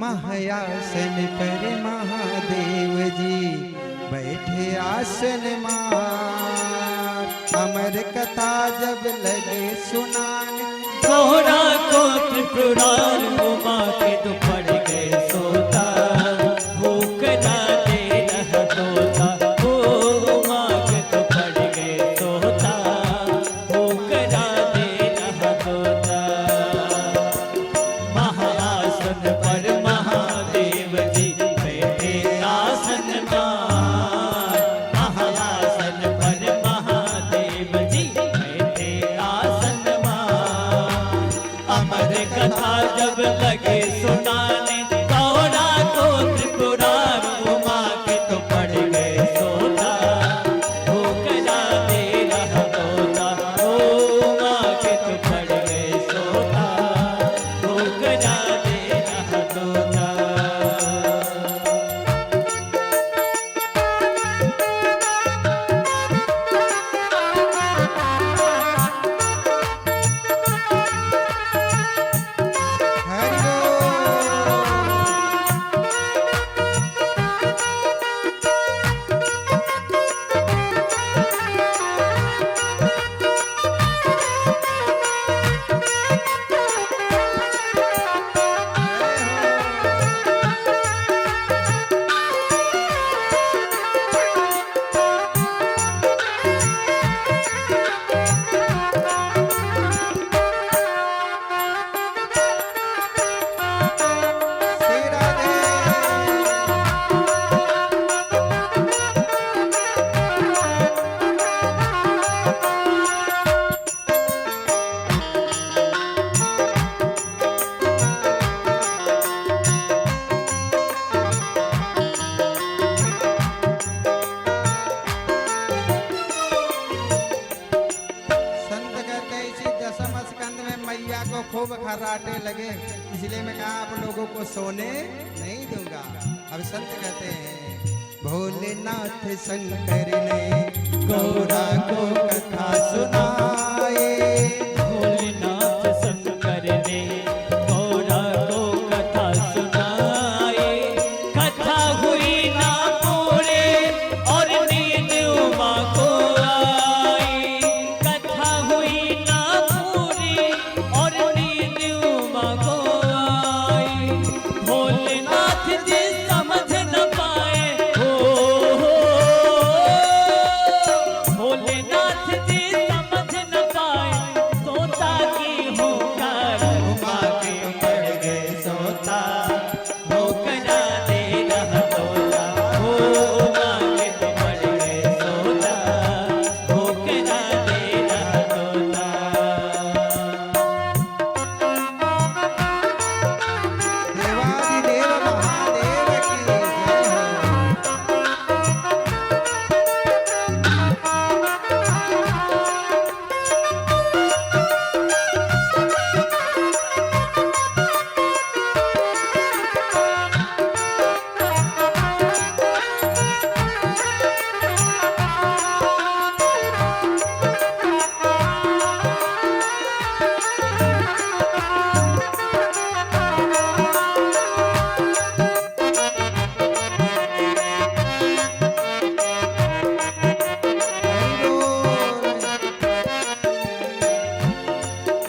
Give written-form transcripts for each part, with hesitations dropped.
महायासन पर महादेव जी बैठे आसन मार। अमर कथा जब लगे सुनाने गौरा को त्रिपुरार उमा के तो पड़ गए सोता, भूख ना दे रहा तोता। ओ उमा के तो पड़ गए सोता, भूख ना दे रहा तोता। महाआसन पर महादेव जी बैठे आसन मार। महाआसन पर महादेव जी बैठे आसन मार। अमर कथा जब लगे सुनाने गौरा को त्रिपुरार उमा के तो पड़ गए सोता, भूख ना दे रहा तोता। ओ उमा के तो पड़ गए सोता, भूख ना दे रहा तोता। खूब खर्राटे लगे, इसलिए मैं कहा आप लोगों को सोने नहीं दूंगा। अब संत कहते हैं भोलेनाथ शंकर ने गौरा को कथा सुनाए। भोलेनाथ शंकर ने गौरा को कथा सुनाए। कथा हुई ना पूरे और नींद उमा को आई। कथा हुई ना पूरी और नींद उमा को आई। भोलेनाथ जी समझ न पाए हो, भोलेनाथ जी समझ न पाए सोता की होकर उमा के पड़ गए सोता, भूख ना दे रहा तोता। ओ उमा के तो पड़ गए सोता, भूख ना दे रहा तोता। देवादिदेव महादेव की जय हो।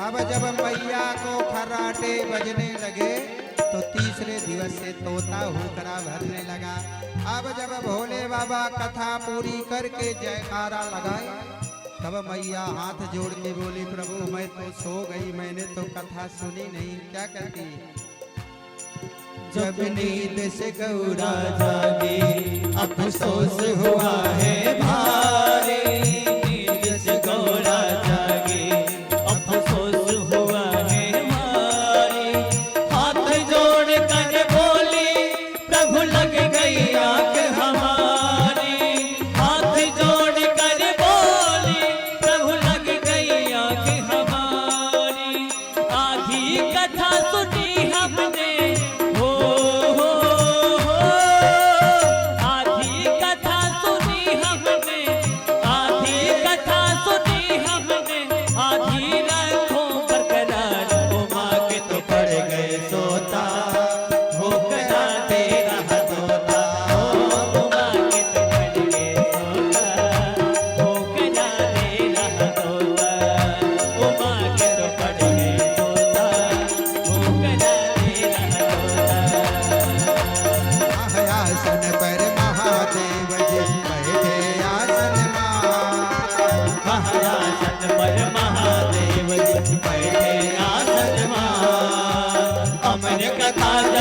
अब जब मैया को खर्राटे बजने लगे तो तीसरे दिवस से तोता हुकरा भरने लगा। अब जब भोले बाबा कथा पूरी करके जयकारा लगाए तब मैया हाथ जोड़ के बोली प्रभु मैं तो सो गई, मैंने तो कथा सुनी नहीं। क्या कहती? जब नींद से गौरा जागे अफसोस हुआ है भारी। नींद से गौरा जागे अफसोस हुआ है हमारी। हाथ जोड़ कर बोली प्रभु लग गई आंख हमारी। हाथ जोड़ कर बोली प्रभु लग गई आंख हमारी। आधी कथा सुनी हमने हो, आधी कथा सुनी हमने। आधी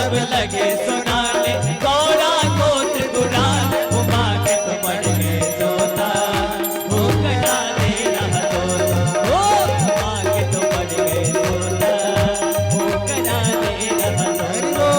जब लगे सुनाने गौरा को त्रिपुरार उमा के तो पड़ गए तोता भूख ना दे रहा तोता ओ उमा के तो पड़ गए तोता भूख ना दे रहा तोता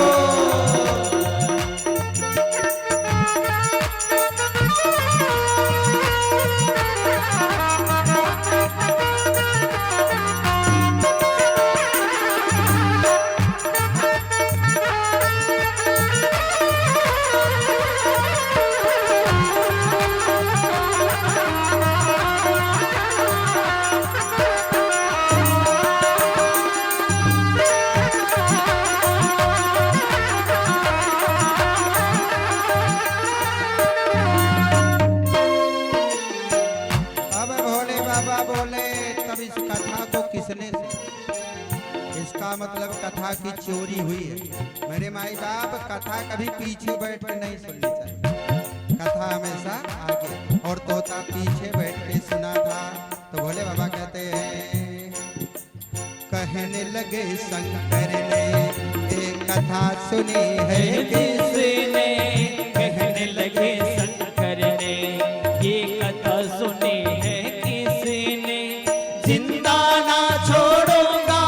अब भोले बाबा बोले तब इस कथा को किसने इसका मतलब कथा की चोरी हुई है। मेरे माई बाप कथा कभी पीछे बैठ के नहीं सुननी चाहिए, कथा हमेशा आगे, और तोता पीछे बैठ के सुना था। तो भोले बाबा कहते हैं कहने लगे शंकर ने एक कथा सुनी है किसने कहने लगे शंकर ने ये कथा सुनी है किसने जिंदा ना छोड़ूंगा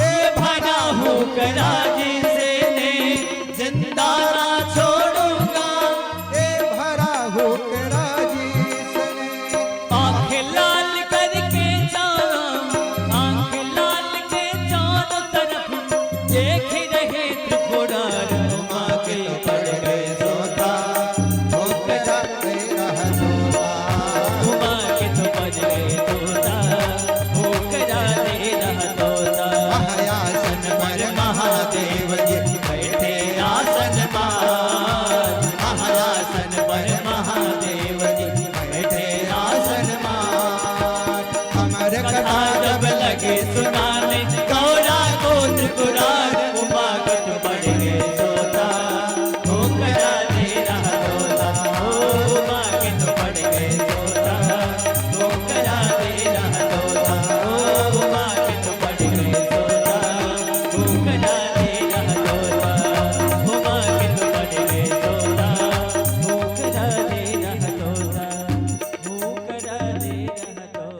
ये भरा होकर जिसे ने जिंदा ना छोड़ूंगा ए भरा होकर जिसने आँख लाल करके जाना आँख लाल के चारों तरफ देख रहे त्रिपुरार उमा के पड़ गए तोता होकर रहा तोता उमा के तो पड़ गए तोता होकरा दे रहा तोता महायासन पर महादेव जी बैठे आसन मार महायासन पर महादेव जी बैठे आसन मार अमर कथा कथा जब लगे सुनाने गौरा को त्रिपुरार उमा के तो पड़ गए तोता होकरा दे रहा तोता ओ उमा के तो पड़ गए तोता होकरा दे रहा तोता ओ उमा के तो पड़ गए तोता होकरा दे रहा तोता उमा के तो पड़ गए तोता होकरा दे रहा तोता होकरा दे रहा तोता।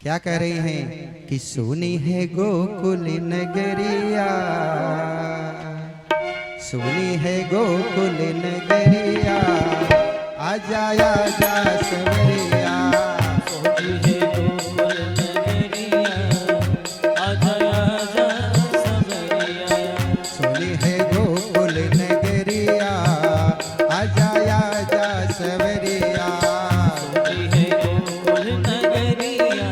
क्या कह रही हैं कि सुनी है गोकुल नगरिया, सुनी है गोकुल नगरिया, आजा आजा सवरिया, सोनी है गोकुल नगरिया आजा आजा सवरिया सुनी है गोकुल नगरिया, आजा आजा सवरिया, सोनी है गोकुल नगरिया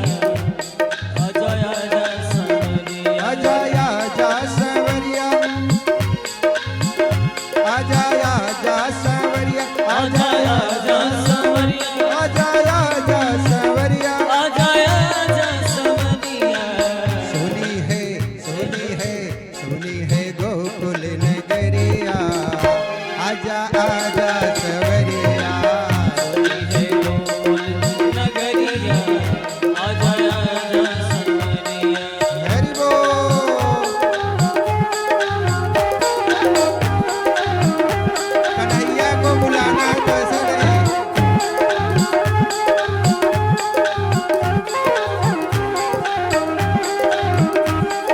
आजा आजा सवरिया आजा आजा सवरिया, आजा आजा सवरिया, आजा आजा सवरिया आजा आजा सवरिया, आजा आजा सवरिया सुनी है गोकुल नगरिया, आजा आजा सवरिया, सोनी है गोकुल नगरिया आजा आजा सवरिया हरि बोल। कन्हैया को बुलाना कैसे नहीं,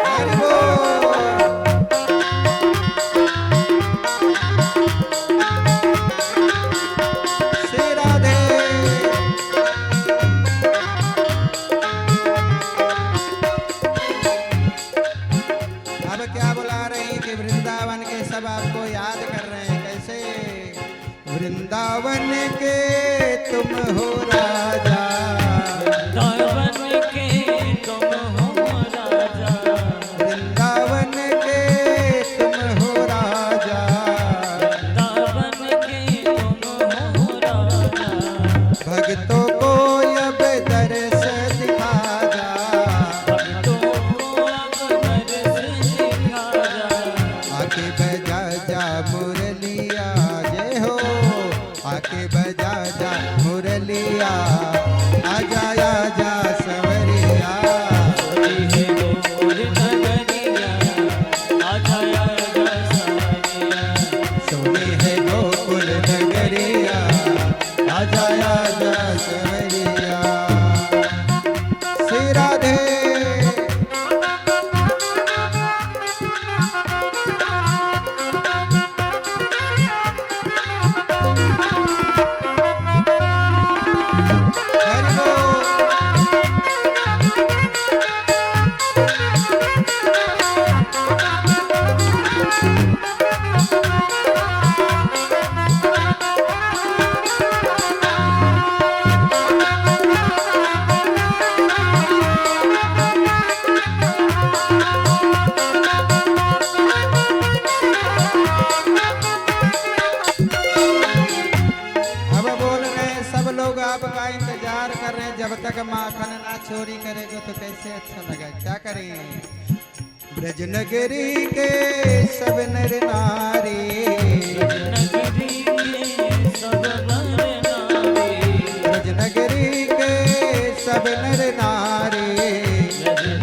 हरि बोल। श्री राधे। अब क्या बुला रही हैं कि वृंदावन के सब आपको याद कर रहे हैं, कैसे वृंदावन के तुम हो राजा, दावन के तुम हो राजा वृंदावन के तुम हो राजा, दावन के तुम हो राजा भक्तों को अब दर्श दिखा जा, भक्तों को अब दर्श दिखा जा आके बजा जा मुरलिया, जय हो आके बजा जा मुरलिया, तक माखन ना चोरी करेगा तो कैसे अच्छा लगा। क्या करें? ब्रज नगरी के सब नर नारी, नगरी के सब नर नारी, ब्रज नगरी के सब नर नारी,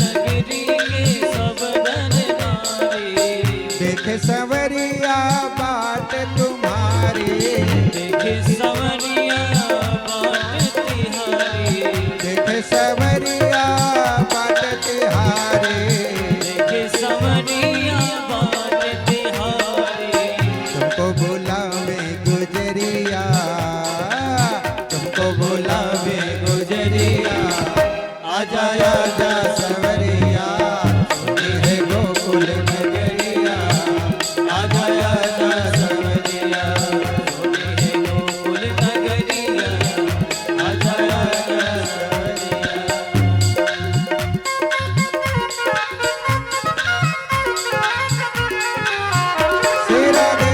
नगरी के सब नर नारी, देखे संवरिया बाट तुम्हारी, देखे सवरिया बाट तिहारी, देखे संवरिया बाट तिहारी, देखे सवरिया बाट तिहारी, तुमको बुलावे गुजरिया, तुमको बुलावे गुजरिया, आजा आजा सवरिया, सुनी है गोकुल नगरिया, आजा आजा सवरिया, सोनी है गोकुल नगरिया, आजा आजा सवरिया। सिरा दे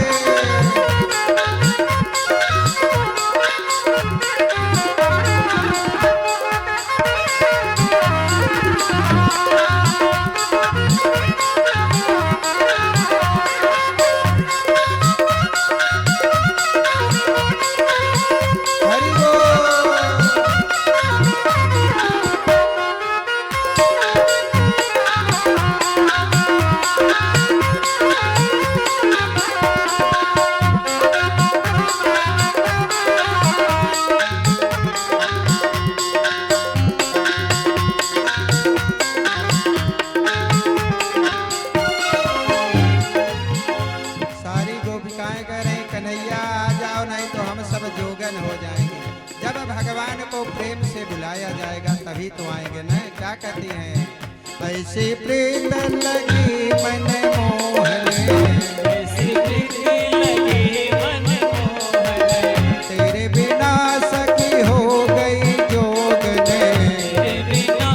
हरि बोल। सारी गोपिकाएं कह रही कन्हैया आ जाओ, नहीं तो हम सब जोगन हो जाएंगे। जब भगवान को प्रेम से बुलाया जाएगा तभी तो आएंगे न। क्या कहती हैं? ऐसी प्रीत लगी मन मोहने, ऐसी प्रीति लगी मन मोहने, तेरे बिना सखी हो गई जोगने, तेरे बिना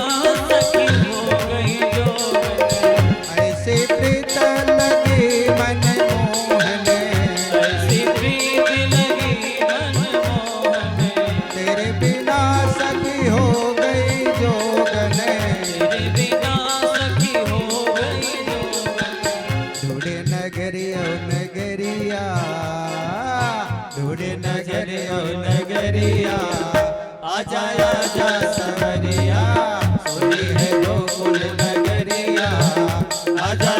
सखी हो गई जोगन, ऐसी प्रीत लगी मन मोहने, ऐसी प्रीति लगी मन मोहने, तेरे बिना सखी हो गई जोगने, तेरे बिना सखी हो गई जोगन, ढूढ़े नगरिया नगरिया, ढूढ़े नगरिया नगरिया, आजा आजा सवरिया, सुनी है गोकुल नगरिया, आजा